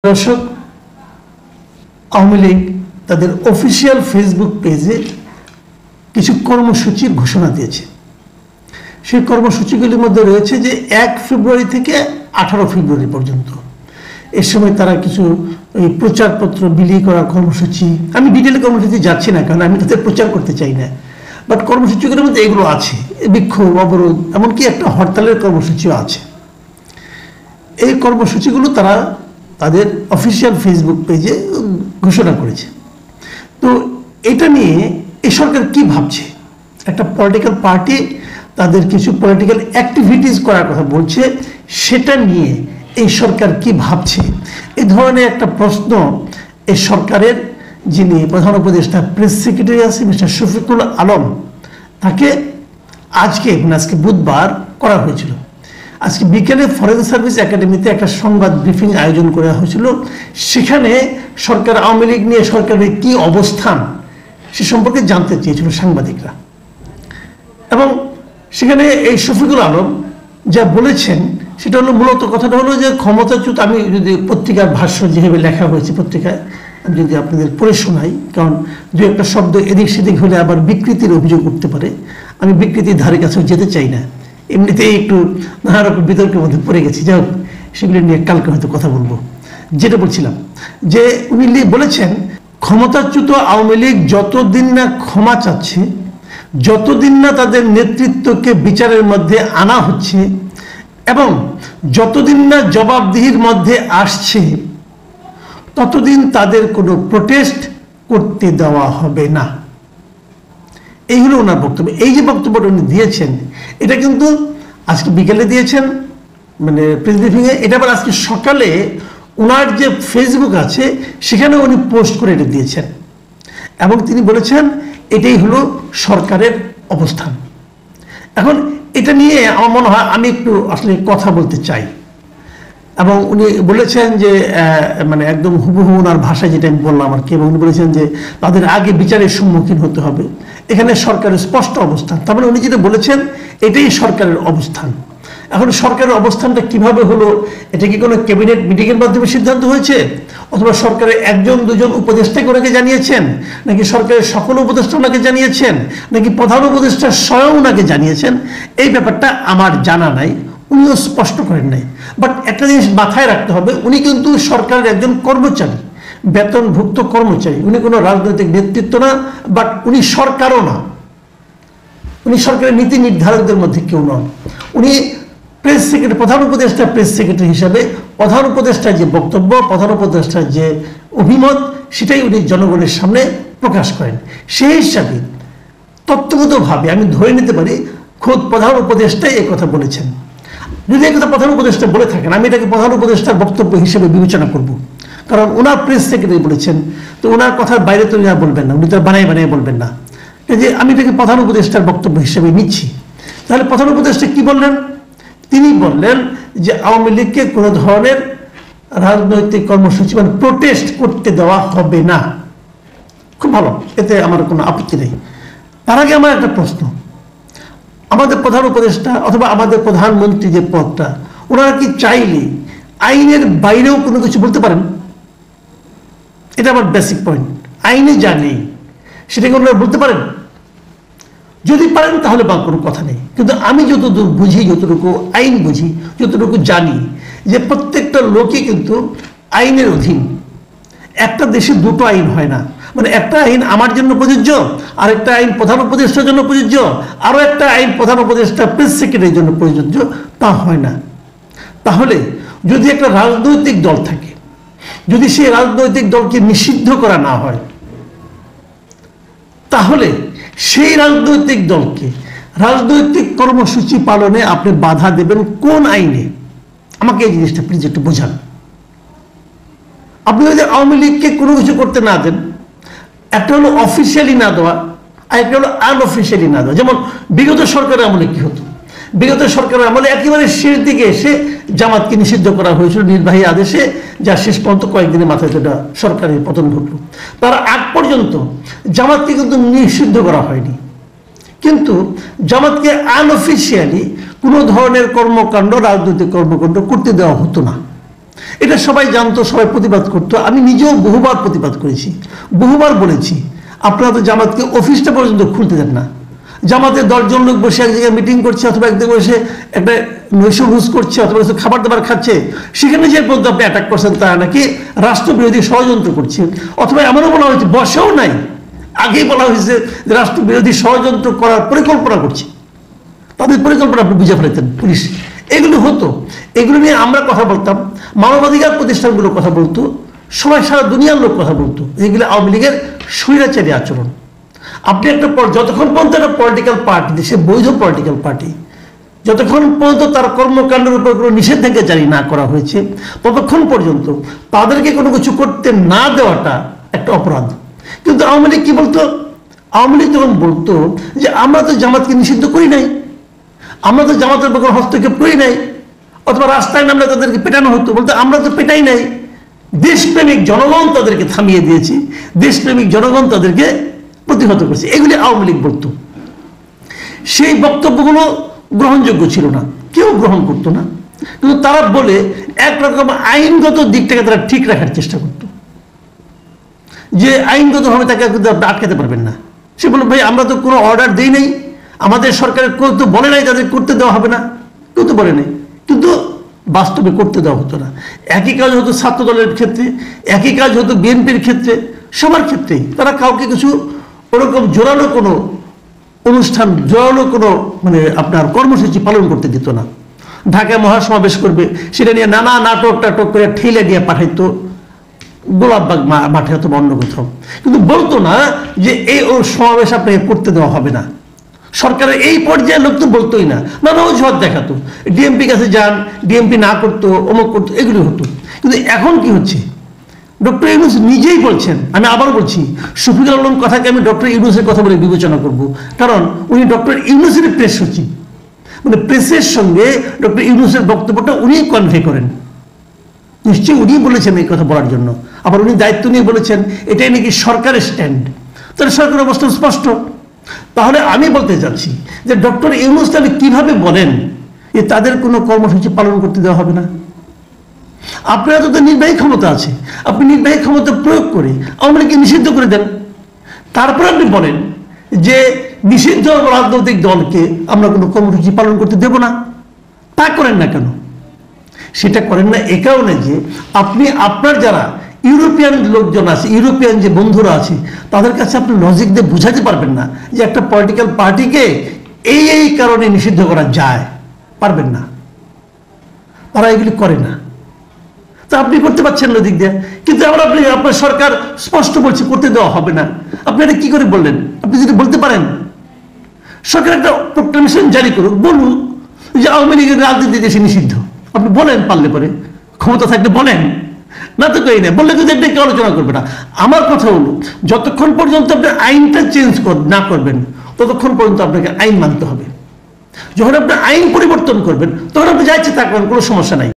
দর্শক, আওয়ামী লীগ তাদের official Facebook পেজে কিছু কর্মসূচির ঘোষণা দিয়েছে। সেই কর্মসূচিগুলির মধ্যে রয়েছে যে 1 ফেব্রুয়ারি থেকে 18 ফেব্রুয়ারি পর্যন্ত এর সময় তারা কিছু প্রচারপত্র বিলি করার কর্মসূচি, আমি ডিটেলে কর্মসূচি যাচ্ছি না কারণ আমি তাদের প্রচার করতে চাই না, বাট কর্মসূচিগুলোর মধ্যে এগুলো আছে, বিক্ষোভ, অবরোধ, এমনকি একটা হরতালের কর্মসূচিও আছে। এই কর্মসূচিগুলো তারা তাদের অফিসিয়াল ফেসবুক পেজে ঘোষণা করেছে। তো এটা নিয়ে এই সরকার কি ভাবছে, একটা পলিটিক্যাল পার্টি তাদের কিছু পলিটিক্যাল অ্যাক্টিভিটিস করার কথা বলছে, সেটা নিয়ে এই সরকার কি ভাবছে, এই ধরনের একটা প্রশ্ন এই সরকারের যিনি প্রধান উপদেষ্টা প্রেস সেক্রেটারি আছে মিস্টার শফিকুল আলম, তাকে আজকে বুধবার করা হয়েছিল। আজকে বিকেলে ফরেন সার্ভিস একাডেমিতে একটা সংবাদ ব্রিফিং আয়োজন করা হয়েছিল। সেখানে সরকার আওয়ামী লীগ নিয়ে সরকারের কি অবস্থান সে সম্পর্কে জানতে চেয়েছিল সাংবাদিকরা। এবং সেখানে এই শফিকুল আলম যা বলেছেন সেটা হলো, মূলত কথাটা হলো যে ক্ষমতাচ্যুত, আমি যদি পত্রিকার ভাষ্য যেভাবে লেখা হয়েছে পত্রিকায় আমি যদি আপনাদের পড়ে শোনাই, কারণ দু একটা শব্দ এদিক সেদিক হলে আবার বিকৃতির অভিযোগ উঠতে পারে, আমি বিকৃতির ধারে কাছেও যেতে চাই না, এমনিতেই একটু নানা রকম বিতর্কের মধ্যে পড়ে গেছি, যাই হোক সেগুলি নিয়ে কালকে হয়তো কথা বলবো। যেটা বলছিলাম যে উনি বলেছেন, ক্ষমতাচ্যুত আওয়ামী লীগ যতদিন না ক্ষমা চাচ্ছে, যতদিন না তাদের নেতৃত্বকে বিচারের মধ্যে আনা হচ্ছে এবং যতদিন না জবাবদিহির মধ্যে আসছে, ততদিন তাদের কোনো প্রোটেস্ট করতে দেওয়া হবে না। এই হলো ওনার বক্তব্য। এই যে বক্তব্যটা উনি দিয়েছেন এটা কিন্তু আজকে বিকেলে দিয়েছেন, মানে প্রেস ব্রিফিংয়ে, এটা আবার আজকে সকালে ওনার যে ফেসবুক আছে সেখানে উনি পোস্ট করে এটা দিয়েছেন এবং তিনি বলেছেন এটাই হলো সরকারের অবস্থান। এখন এটা নিয়ে আমার মনে হয় আমি একটু আসলে কথা বলতে চাই। এবং উনি বলেছেন যে মানে একদম হুবহু ওনার ভাষায় যেটা আমি বললাম আর কি, এবং উনি বলেছেন যে তাদের আগে বিচারের সম্মুখীন হতে হবে, এখানে সরকারের স্পষ্ট অবস্থান। তার মানে উনি যেটা বলেছেন এটাই সরকারের অবস্থান। এখন সরকারের অবস্থানটা কিভাবে হলো, এটা কি কোনো ক্যাবিনেট মিটিংয়ের মাধ্যমে সিদ্ধান্ত হয়েছে, অথবা সরকারের 1-2 উপদেষ্টাকে ওনাকে জানিয়েছেন, নাকি সরকারের সকল উপদেষ্টা ওনাকে জানিয়েছেন, নাকি প্রধান উপদেষ্টা স্বয়ং ওনাকে জানিয়েছেন, এই ব্যাপারটা আমার জানা নাই, উনিও স্পষ্ট করেন নাই। বাট একটা জিনিস মাথায় রাখতে হবে, উনি কিন্তু সরকারের একজন কর্মচারী, বেতনভুক্ত কর্মচারী, উনি কোনো রাজনৈতিক নেতৃত্ব না, বাট উনি সরকারও না, উনি সরকারের নীতি নির্ধারকদের মধ্যে কেউ নন। উনি প্রেস সেক্রেটারি, প্রধান উপদেষ্টা প্রেস সেক্রেটারি হিসাবে প্রধান উপদেষ্টার যে বক্তব্য, প্রধান উপদেষ্টার যে অভিমত, সেটাই উনি জনগণের সামনে প্রকাশ করেন। সেই হিসাবে তত্ত্বগতভাবে আমি ধরে নিতে পারি খোদ প্রধান উপদেষ্টাই এই কথা বলেছেন। যদি এই কথা প্রধান উপদেষ্টা বলে থাকেন, আমি এটাকে প্রধান উপদেষ্টার বক্তব্য হিসেবে বিবেচনা করব, কারণ ওনার প্রেস সেক্রেটারি বলেছেন, তো ওনার কথার বাইরে তো উনি আর বলবেন না, উনি তো বানায় বলবেন না, যে আমি এটাকে প্রধান উপদেষ্টার বক্তব্য হিসেবে নিচ্ছি। তাহলে প্রধান উপদেষ্টা কি বললেন? তিনি বললেন যে আওয়ামী লীগকে কোনো ধরনের রাজনৈতিক কর্মসূচি মানে প্রোটেস্ট করতে দেওয়া হবে না। খুব ভালো, এতে আমার কোনো আপত্তি নেই। তার আগে আমার একটা প্রশ্ন, আমাদের প্রধান উপদেষ্টা অথবা আমাদের প্রধানমন্ত্রী যে পদটা, ওনারা কি চাইলে আইনের বাইরেও কোনো কিছু বলতে পারেন? এটা আমার বেসিক পয়েন্ট। আইনে যা নেই সেটাকে ওনারা বলতে পারেন? যদি পারেন তাহলে বা কোনো কথা নেই, কিন্তু আমি যতদূর বুঝি, যতটুকু আইন বুঝি, যতটুকু জানি, যে প্রত্যেকটা লোকই কিন্তু আইনের অধীন। একটা দেশে দুটো আইন হয় না, মানে একটা আইন আমার জন্য প্রযোজ্য, আরেকটা আইন প্রধান উপদেষ্টার জন্য প্রযোজ্য, আরও একটা আইন প্রধান উপদেষ্টা প্রেস সেক্রেটারির জন্য প্রযোজ্য, তা হয় না। তাহলে যদি একটা রাজনৈতিক দল থাকে, যদি সেই রাজনৈতিক দলকে নিষিদ্ধ করা না হয়, তাহলে সেই রাজনৈতিক দলকে রাজনৈতিক কর্মসূচি পালনে আপনি বাধা দেবেন কোন আইনে? আমাকে এই জিনিসটা প্লিজ একটু বোঝান। আপনি যদি আওয়ামী লীগকে কোনো কিছু করতে না দেন, একটা হলো অফিসিয়ালি না দেওয়া, আর একটা হলো আনঅফিসিয়ালি না দেওয়া। যেমন বিগত সরকারের আমলে কি হতো, বিগত সরকারের আমলে একেবারে শেষ দিকে এসে জামাতকে নিষিদ্ধ করা হয়েছিল নির্বাহী আদেশে, যা শেষ পর্যন্ত কয়েকদিনের মাথায় যেটা সরকারের পতন ঘটল। তার আগ পর্যন্ত জামাতকে কিন্তু নিষিদ্ধ করা হয়নি, কিন্তু জামাতকে আনঅফিসিয়ালি কোনো ধরনের কর্মকাণ্ড, রাজনৈতিক কর্মকাণ্ড করতে দেওয়া হতো না। এটা সবাই জানতো, সবাই প্রতিবাদ করতো। আমি নিজেও বহুবার প্রতিবাদ করেছি, বহুবার বলেছি আপনারা তো জামাতকে অফিসটা পর্যন্ত খুলতে দেন না। জামাতের 10 জন লোক বসে এক জায়গায় মিটিং করছে, অথবা এক জায়গায় বসে একটা নৈশভোজ করছে, অথবা কিছু খাবার দাবার খাচ্ছে, সেখানে যে পর্যন্ত আপনি অ্যাটাক করছেন তারা নাকি রাষ্ট্রবিরোধী ষড়যন্ত্র করছে। অথবা এমনও বলা হয়েছে, বসেও নাই, আগেই বলা হয়েছে যে রাষ্ট্রবিরোধী ষড়যন্ত্র করার পরিকল্পনা করছে। তাদের পরিকল্পনা আপনি বুঝে ফেলেছেন পুলিশ। এগুলো হতো, এগুলো নিয়ে আমরা কথা বলতাম, মানবাধিকার প্রতিষ্ঠানগুলো কথা বলতো, সবাই সারা দুনিয়ার লোক কথা বলতো। এগুলো আওয়ামী লীগের স্বৈরাচারী আচরণ। আপনি একটা যতক্ষণ পর্যন্ত একটা পলিটিক্যাল পার্টি, দেশে বৈধ পলিটিক্যাল পার্টি, যতক্ষণ পর্যন্ত তার কর্মকাণ্ডের উপর কোনো নিষেধাজ্ঞা জারি না করা হয়েছে, ততক্ষণ পর্যন্ত তাদেরকে কোনো কিছু করতে না দেওয়াটা একটা অপরাধ। কিন্তু আওয়ামী লীগ কি বলতো? আওয়ামী লীগ তখন বলতো যে আমরা তো জামাতকে নিষিদ্ধ করি নাই, আমরা তো জামাতের উপর হস্তক্ষেপ করি নাই, অথবা রাস্তায় নামলে তাদেরকে পেটানো হতো, বলতে আমরা তো পেটাই নাই, দেশপ্রেমিক জনগণ তাদেরকে থামিয়ে দিয়েছি, দেশপ্রেমিক জনগণ তাদেরকে প্রতিহত করছে। এগুলি আওয়ামী লীগ বলতো। সেই বক্তব্যগুলো গ্রহণযোগ্য ছিল না, কেউ গ্রহণ করতো না। কিন্তু তারা বলে একরকম আইনগত দিকটাকে তারা ঠিক রাখার চেষ্টা করতো, যে আইনগতভাবে তাকে আটকাতে পারবেন না। সে বলল, ভাই আমরা তো কোনো অর্ডার দিই নাই, আমাদের সরকারের কেউ তো বলে নাই তাদের করতে দেওয়া হবে না, কেউ তো বলে নাই, কিন্তু বাস্তবে করতে দেওয়া হতো না। একই কাজ হতো ছাত্র দলের ক্ষেত্রে, একই কাজ হতো বিএনপির ক্ষেত্রে, সবার ক্ষেত্রেই তারা কাউকে কিছু ওরকম জোরালো কোনো অনুষ্ঠান, জোরালো কোনো আপনার কর্মসূচি পালন করতে দিত না। ঢাকায় মহাসমাবেশ করবে, সেটা নিয়ে নানা নাটক টাটক করে ঠেলে দিয়ে পাঠাইতো গোলাপবাগ মাঠে অথবা অন্য কোথাও, কিন্তু বলতো না যে এই সমাবেশ আপনাকে করতে দেওয়া হবে না। সরকারের এই পর্যায়ে লোক তো বলতোই না, নানা অজুহাত দেখাতো, ডিএমপি কাছে যান, ডিএমপি না করতো, অমুক করতো, এগুলি হতো। কিন্তু এখন কি হচ্ছে? ডক্টর ইউনূস নিজেই বলছেন, আমি আবার বলছি, শফিকুল আলম কথাকে আমি ডক্টর ইউনূসের কথা বলে বিবেচনা করব, কারণ উনি ডক্টর ইউনূসের প্রেস সচিব, প্রেসের সঙ্গে ডক্টর ইউনূসের বক্তব্যটা উনি কনভে করেন। নিশ্চয়ই উনি বলেছেন এই কথা বলার জন্য, আবার উনি দায়িত্ব নিয়ে বলেছেন এটাই নাকি সরকারের স্ট্যান্ড, তাহলে সরকারের অবস্থান স্পষ্ট। তাহলে আমি বলতে চাচ্ছি যে ডক্টর ইউনূস তাহলে কিভাবে বলেন যে তাদের কোনো কর্মসূচি পালন করতে দেওয়া হবে না? আপনার তো নির্বাহী ক্ষমতা আছে, আপনি নির্বাহী ক্ষমতা প্রয়োগ করে আওয়ামী লীগকে নিষিদ্ধ করে দেন, তারপরে আপনি বলেন যে নিষিদ্ধ রাজনৈতিক দলকে আমরা কোনো কর্মসূচি পালন করতে দেব না। তা করেন না কেন? সেটা করেন না এ কারণে যে আপনি আপনার যারা ইউরোপিয়ান লোকজন আছে, ইউরোপিয়ান যে বন্ধুরা আছে, তাদের কাছে আপনি লজিক দিয়ে বুঝাতে পারবেন না যে একটা পলিটিক্যাল পার্টিকে এই কারণে নিষিদ্ধ করা যায়, পারবেন না। তারা এগুলি করে না, তা আপনি করতে পারছেন না দিক দিয়ে। কিন্তু আবার আপনি আপনার সরকার স্পষ্ট বলছে করতে দেওয়া হবে না, আপনি এটা কি করে বললেন? আপনি যদি বলতে পারেন, সরকার একটা প্রোক্লামেশন জারি করুক, বলুন যে আওয়ামী লীগের রাজনীতি দেশে নিষিদ্ধ। আপনি বলেন, পারলে পরে ক্ষমতা থাকলে বলেন, না তো কই না, বললে কিন্তু কেউ আলোচনা করবে না। আমার কথা হলো, যতক্ষণ পর্যন্ত আপনি আইনটা চেঞ্জ না করবেন, ততক্ষণ পর্যন্ত আপনাকে আইন মানতে হবে। যখন আপনি আইন পরিবর্তন করবেন, তখন আপনি যা ইচ্ছে তা করেন, কোনো সমস্যা নাই।